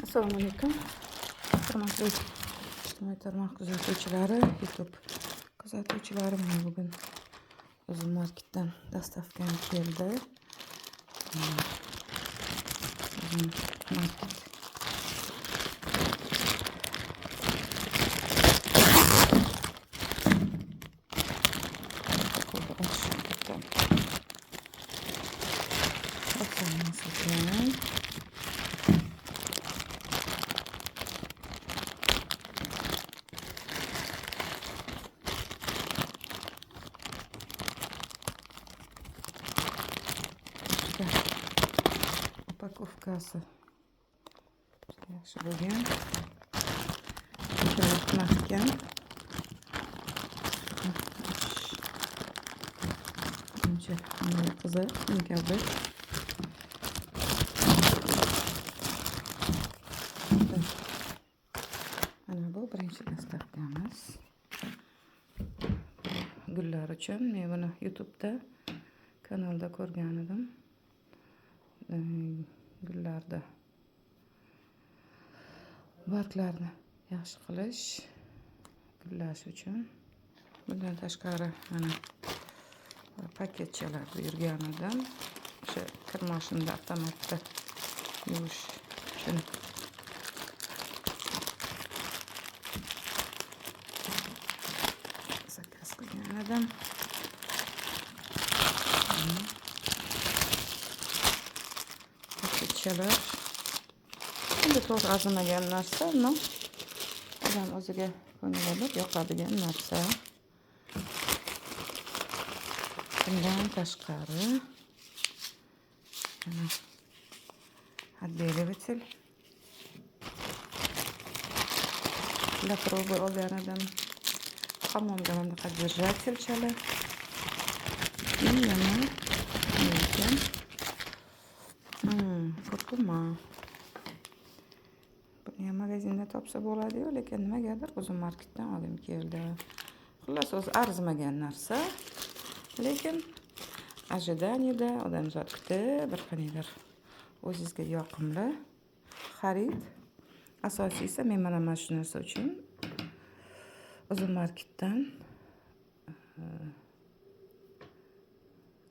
Assalomu alaykum. Hurmatli ijtimoiy tarmoq kuzatuvchilari, YouTube kuzatuvchilari, mana bugun o'zim marketdan dastavkam keldi. O'zim market upakovkasi yaxshi bo'lgan, mahkam. Uncha qiziq, kabi. Mana bu birinchi dastavkamiz. Gullar uchun men buni YouTube'da kanalda ko'rgan edim. Gullarda barglarni yaxshi qilish, gullash uchun. Bundan tashqari mana paketchalar yurgan edim. O'sha kir mashinada avtomatda yuvish uchun. Zakaz qilgan edim. Paketchalar. Endi to'g'ri arzimagan narsa, ammo odam o'ziga ko'ngilli yoqadigan narsa. Bundan tashqari отбеливатель для пробы olgan edim. Hammomga bunaqa держатель chala. Yana ekan. Kurkuma. Buni ham magazinda topsa bo'ladi-yu, lekin nimagadir o'zim marketdan olib keldi. Xullas, o'zi arzimagan narsa. Lekin ожиданиеda odamzod kutib, bir qaniydir o'zingizga yoqimli xarid. Asosiysi men mana shu narsa uchun o'zim marketdan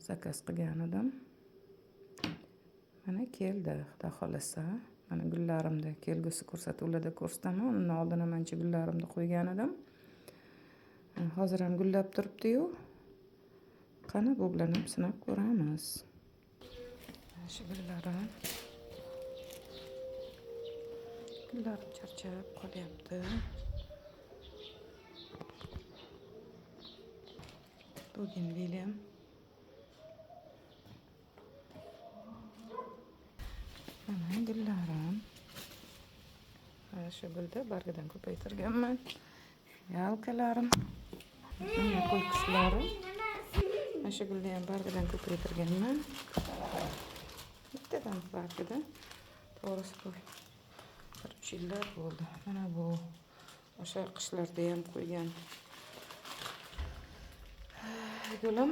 zakaz qilgan edim. Mana keldi, xudo xolasa. Mana gullarimda kelgusi ko'rsatuvlarda ko'rsataman. Undan oldin ham ancha gullarimni qo'ygan edim. Hozir ham gullab turibdi-yu. Qani bu bilan ham sinab ko'ramiz. Shu gullarim charchab qolyapti. Bugenvilyam. Mana gullarim. Shu gulda bargidan ko'paytirganman. Yalkalarim. Mana qo'y qishlari. Shu gulni ham bargidan ko'paytirganman. Bittadan bargidan. To'g'risi bu 3 yillar bo'ldi. Mana bu o'sha qishlarda ham qo'ygan gulim.